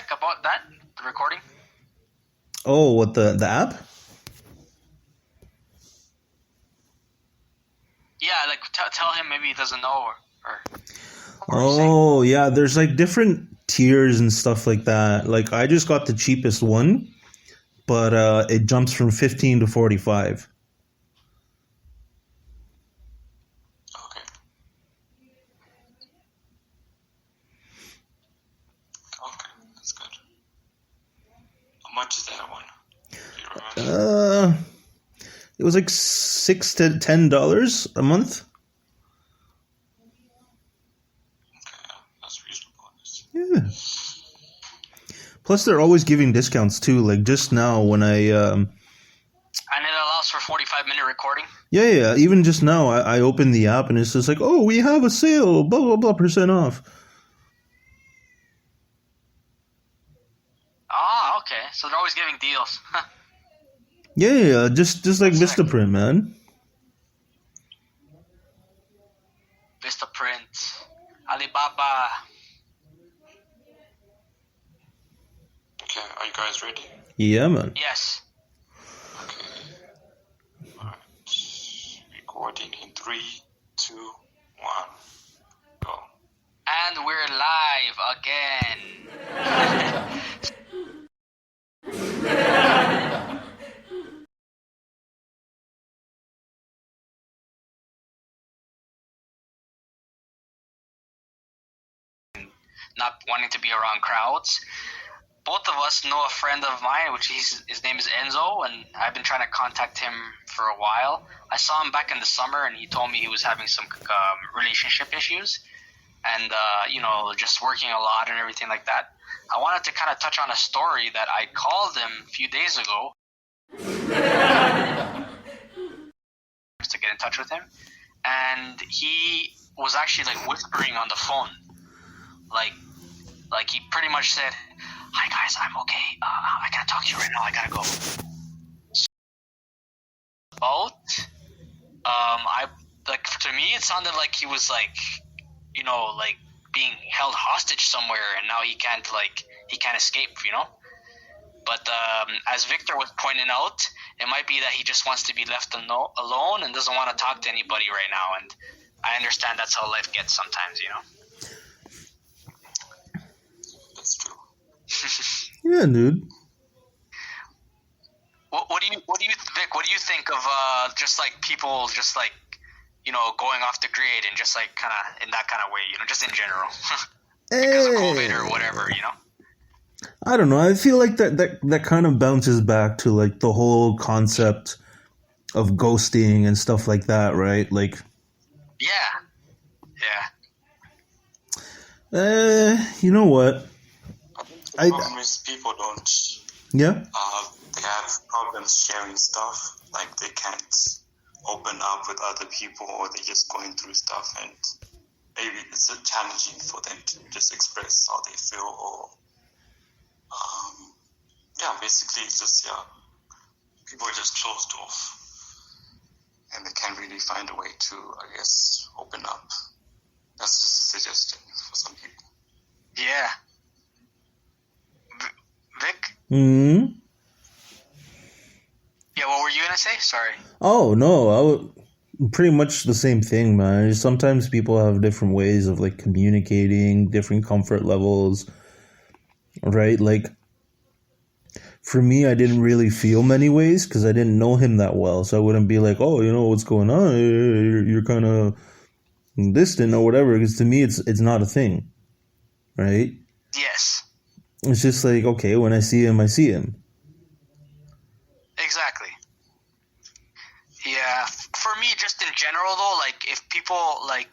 Vic, about that, the recording? Oh, what, the app? Yeah, like tell him maybe he doesn't know or Oh, yeah, there's like different tiers and stuff like that. Like I just got the cheapest one, but it jumps from 15 to 45. Okay. Okay, that's good. How much is that one? Do you remember? It was like $6 to $10 a month. Okay, that's reasonable. Yeah. Plus, they're always giving discounts too. Like just now, when and it allows for 45-minute recording. yeah. Even just now, I opened the app and it's just like, oh, we have a sale, blah blah blah, % off. Ah, okay. So they're always giving deals. Yeah. Just like Vistaprint, man. Vistaprint, Alibaba. Okay, are you guys ready? Yeah, man. Yes. Okay. Alright. Recording in 3, 2, 1, go. And we're live again. Not wanting to be around crowds. Both of us know a friend of mine, which his name is Enzo, and I've been trying to contact him for a while. I saw him back in the summer, and he told me he was having some relationship issues, and just working a lot and everything like that. I wanted to kind of touch on a story that I called him a few days ago to get in touch with him, and he was actually like whispering on the phone, like he pretty much said, "Hi guys, I'm okay. I can't talk to you right now. I gotta go." To me, it sounded like he was like being held hostage somewhere, and now he can't escape, But as Victor was pointing out, it might be that he just wants to be left alone and doesn't want to talk to anybody right now. And I understand that's how life gets sometimes, That's true. Yeah, dude. What do you, Vic? What do you think of just like people, just like going off the grid and just like kind of in that kind of way, just in general, because of COVID or whatever, I don't know. I feel like that kind of bounces back to like the whole concept of ghosting and stuff like that, right? Like, yeah. You know what? The problem is people don't. Yeah. They have problems sharing stuff. Like they can't open up with other people, or they're just going through stuff, and maybe it's challenging for them to just express how they feel, or basically it's just people are just closed off, and they can't really find a way to, I guess, open up. That's just a suggestion for some people. Yeah. Vic? Hmm. Yeah, what were you gonna say? Sorry. Oh no, pretty much the same thing, man. Sometimes people have different ways of like communicating, different comfort levels, right? Like for me, I didn't really feel many ways because I didn't know him that well, so I wouldn't be like, oh, what's going on? You're kind of distant or whatever. Because to me, it's not a thing, right? Yes. It's just like, okay, when I see him, I see him. Exactly. Yeah. For me, just in general, though, like if people like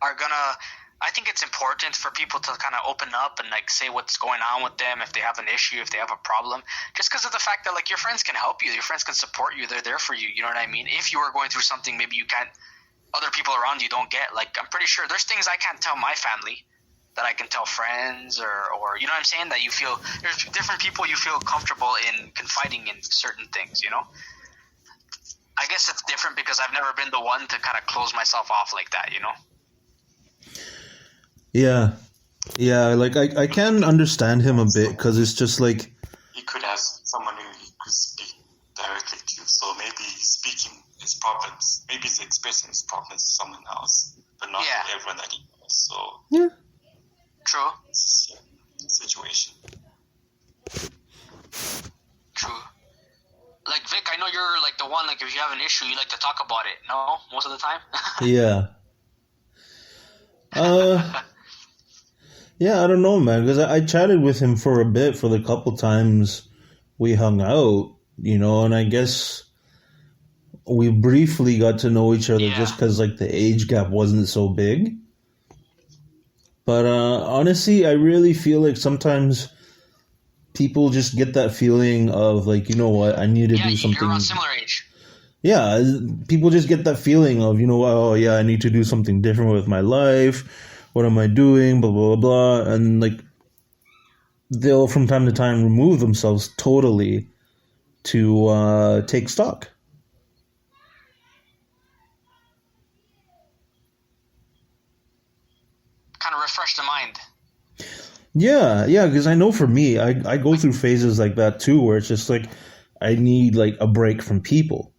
are gonna, I think it's important for people to kind of open up and like say what's going on with them, if they have an issue, if they have a problem, just because of the fact that like your friends can help you, your friends can support you, they're there for you. You know what I mean? If you are going through something, maybe you can't, other people around you don't get. Like I'm pretty sure there's things I can't tell my family that I can tell friends, or you know what I'm saying, that you feel there's different people you feel comfortable in confiding in certain things, I guess it's different because I've never been the one to kind of close myself off like that, Yeah. Yeah, like I can understand him a bit because it's just like, He could have someone who he could speak directly to. So maybe he's speaking his problems. Maybe he's expressing his problems to someone else, but not to everyone that he knows. So yeah, True. it's a situation. True. Like Vic, I know you're like the one. Like if you have an issue, you like to talk about it. No, most of the time. yeah. Yeah, I don't know, man, because I chatted with him for a bit for the couple times we hung out, and I guess we briefly got to know each other just because, like, the age gap wasn't so big. But honestly, I really feel like sometimes people just get that feeling of, like, you know what, I need to do something. You're around similar age. Yeah, people just get that feeling of, oh, yeah, I need to do something different with my life. What am I doing? Blah, blah, blah, blah. And, like, they'll from time to time remove themselves totally to take stock. Kind of refresh the mind. Yeah, because I know for me, I go through phases like that too, where it's just like, I need, like, a break from people.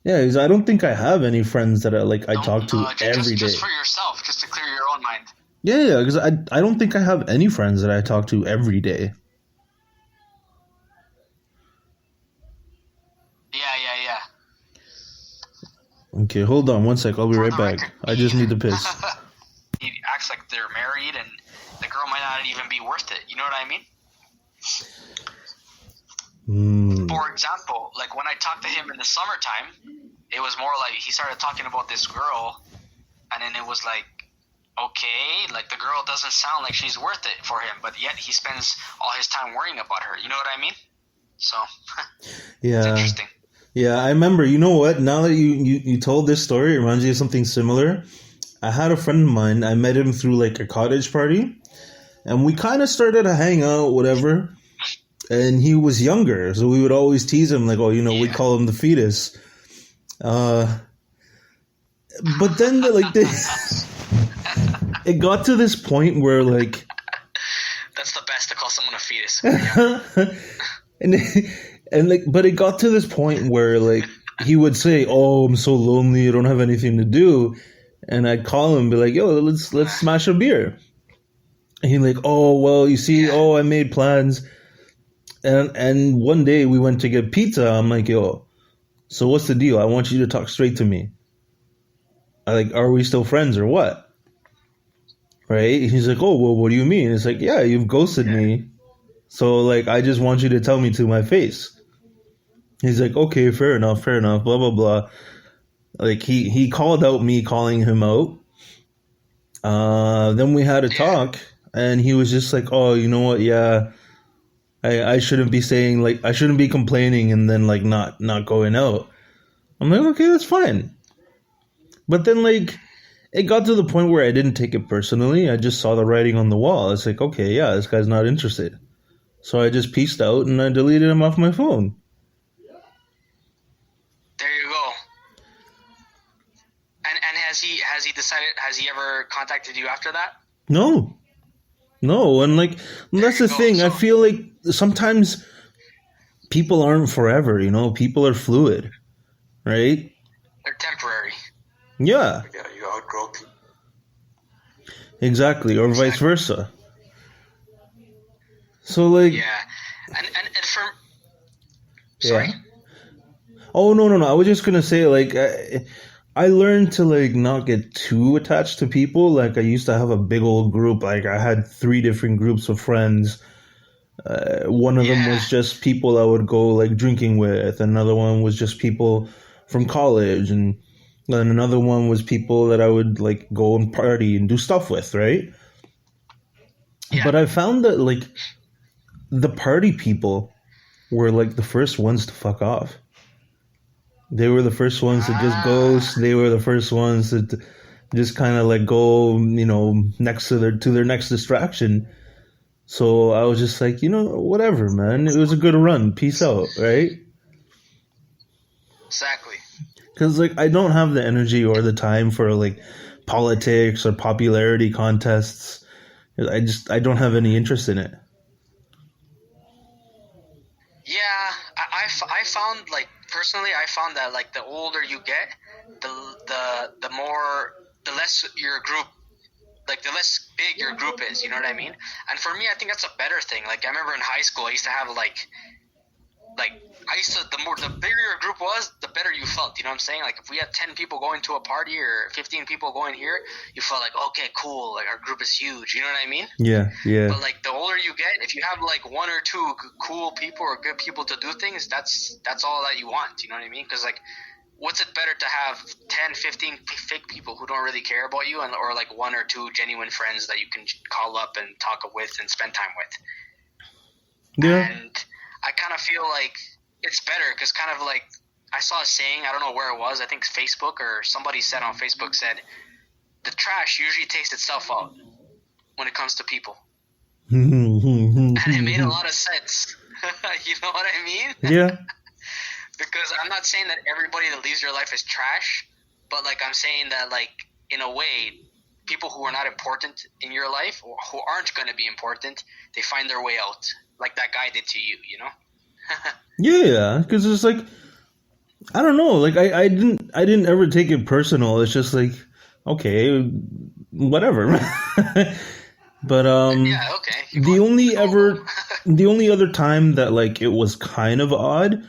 Yeah, because I don't think I have any friends that I talk to every day. Just for yourself, just to clear your own mind. Yeah, because I don't think I have any friends that I talk to every day. Yeah. Okay, hold on one sec. I'll be right back. Record, I just need to piss. He acts like they're married, and the girl might not even be worth it. You know what I mean? For example, like when I talked to him in the summertime, it was more like he started talking about this girl, and then it was like, okay, like the girl doesn't sound like she's worth it for him, but yet he spends all his time worrying about her. You know what I mean? So, yeah, it's interesting. Yeah, I remember. You know what? Now that you told this story, it reminds me of something similar. I had a friend of mine. I met him through like a cottage party, and we kind of started to hang out, whatever. And he was younger, so we would always tease him, like, we'd call him the fetus. But then, it got to this point where, like... That's the best to call someone a fetus. But it got to this point where, like, he would say, "Oh, I'm so lonely, I don't have anything to do." And I'd call him and be like, "Yo, let's smash a beer." And he'd like, "Oh, well, you see, I made plans." And one day we went to get pizza. I'm like, "Yo, so what's the deal? I want you to talk straight to me. Are we still friends or what?" Right? He's like, "Oh, well, what do you mean?" It's like, "Yeah, you've ghosted me. So, like, I just want you to tell me to my face." He's like, "Okay, fair enough, blah, blah, blah." Like, he called out me calling him out. Then we had a talk, and he was just like, "Oh, you know what? Yeah, I shouldn't be saying, like, I shouldn't be complaining and then, like, not going out." I'm like, "Okay, that's fine." But then, like, it got to the point where I didn't take it personally. I just saw the writing on the wall. It's like, okay, yeah, this guy's not interested. So I just peaced out and I deleted him off my phone. There you go. And has he decided? Has he ever contacted you after that? No, and like that's the thing. So, I feel like sometimes people aren't forever. People are fluid, right? They're temporary. Yeah. Yeah, you outgrow people. Exactly, or vice versa. So like. Yeah, and for. Sorry. Yeah. Oh no! I was just gonna say, like, I learned to, like, not get too attached to people. Like, I used to have a big old group. Like, I had 3 different groups of friends. One of them was just people I would go, like, drinking with. Another one was just people from college. And then another one was people that I would, like, go and party and do stuff with, right? Yeah. But I found that, like, the party people were, like, the first ones to fuck off. They were the first ones to just ghost. They were the first ones to just kind of like go, next to their next distraction. So I was just like, whatever, man. It was a good run. Peace out, right? Exactly. Because, like, I don't have the energy or the time for, like, politics or popularity contests. I don't have any interest in it. Yeah, I found, like, personally, I found that, like, the older you get, the less your group, like, the less big your group is, you know what I mean? And for me, I think that's a better thing. Like, I remember in high school, I used to have, the bigger your group was, the better you felt, you know what I'm saying? Like, if we had 10 people going to a party or 15 people going here, you felt like, okay, cool, like, our group is huge, you know what I mean? Yeah. But, like, the older you get, if you have, like, one or two cool people or good people to do things, that's all that you want, you know what I mean? Because, like, what's it better to have 10, 15 fake people who don't really care about you, or, like, one or two genuine friends that you can call up and talk with and spend time with? Yeah. And I kind of feel like it's better because kind of like I saw a saying, I don't know where it was, I think Facebook or somebody said on Facebook said, the trash usually takes itself out when it comes to people. And it made a lot of sense. You know what I mean? Yeah. Because I'm not saying that everybody that leaves your life is trash, but like I'm saying that like in a way, people who are not important in your life or who aren't going to be important, they find their way out like that guy did to you, you know? Yeah, because it's like, I don't know, like I didn't ever take it personal. It's just like, okay, whatever. But yeah, okay. the only other time that like it was kind of odd,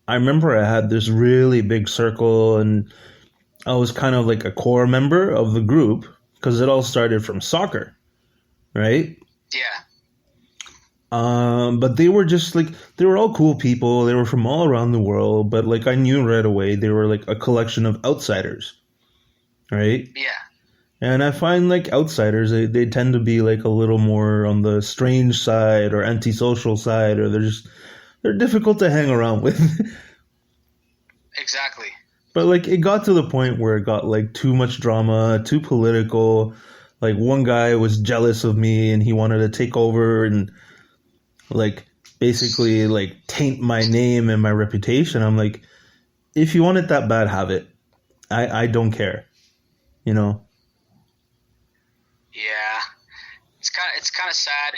I remember I had this really big circle and I was kind of like a core member of the group because it all started from soccer, right? Yeah. But they were just like, they were all cool people. They were from all around the world, but like I knew right away they were like a collection of outsiders, right? Yeah. And I find like outsiders, they tend to be like a little more on the strange side or antisocial side, or they're difficult to hang around with. Exactly. But like it got to the point where it got like too much drama, too political. Like one guy was jealous of me and he wanted to take over and like basically like taint my name and my reputation. I'm like, if you want it that bad, have it. I don't care, you know? Yeah. It's kind of sad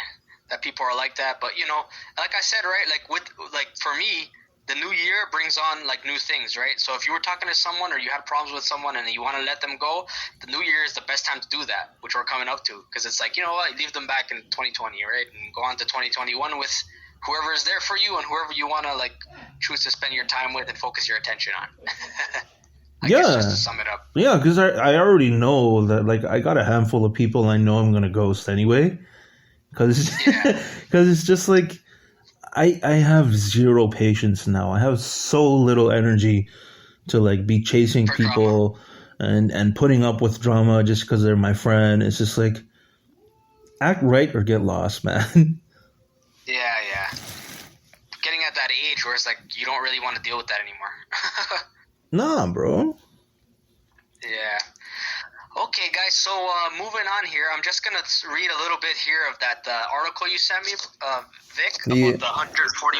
that people are like that, but you know, like I said, right, like for me, the new year brings on like new things, right? So if you were talking to someone or you had problems with someone and you want to let them go, the new year is the best time to do that, which we're coming up to, because it's like, you know what, leave them back in 2020, right? And go on to 2021 with whoever is there for you and whoever you want to like choose to spend your time with and focus your attention on. I guess just to sum it up. Yeah, because I already know that like I got a handful of people I know I'm going to ghost anyway. Because it's just like, I have zero patience now. I have so little energy to like be chasing people and putting up with drama just because they're my friend. It's just like, act right or get lost, man. Yeah. Getting at that age where it's like you don't really want to deal with that anymore. Nah, bro. Yeah. Okay, guys, so moving on here, I'm just going to read a little bit here of that article you sent me, Vic, about the 140...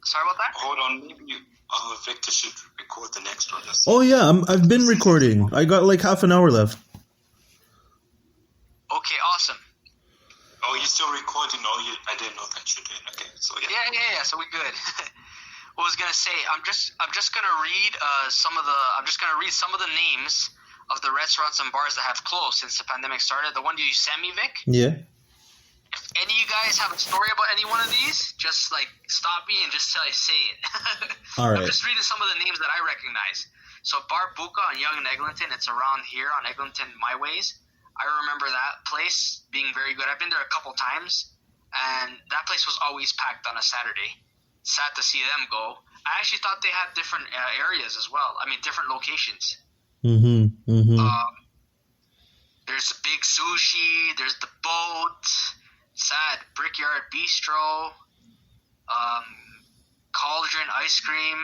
Sorry about that? Hold on, maybe Victor should record the next one. Oh, yeah, I've been recording. I got like half an hour left. Okay, awesome. Oh, you're still recording? Oh, I didn't know that you did. Okay, so yeah. Yeah, so we're good. I was gonna say, I'm just gonna read some of the names of the restaurants and bars that have closed since the pandemic started. The one you sent me, Vic. Yeah. If any of you guys have a story about any one of these, just like stop me and just say it. All right. I'm just reading some of the names that I recognize. So Bar Buka on Yonge and Eglinton, it's around here on Eglinton My Ways. I remember that place being very good. I've been there a couple times, and that place was always packed on a Saturday. Sad to see them go. I actually thought they had different areas as well. I mean, different locations. There's the Big Sushi. There's the Boat. Sad Brickyard Bistro. Cauldron Ice Cream.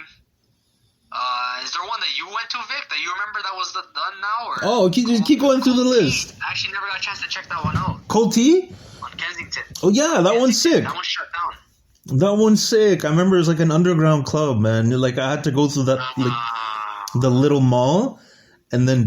Is there one that you went to, Vic, that you remember that was done now? Or Keep going through the list. I actually never got a chance to check that one out. Cold Tea? On Kensington. Oh, yeah, that one's sick. That one's shut down. That one's sick. I remember it was like an underground club, man. Like I had to go through that, like the little mall, and then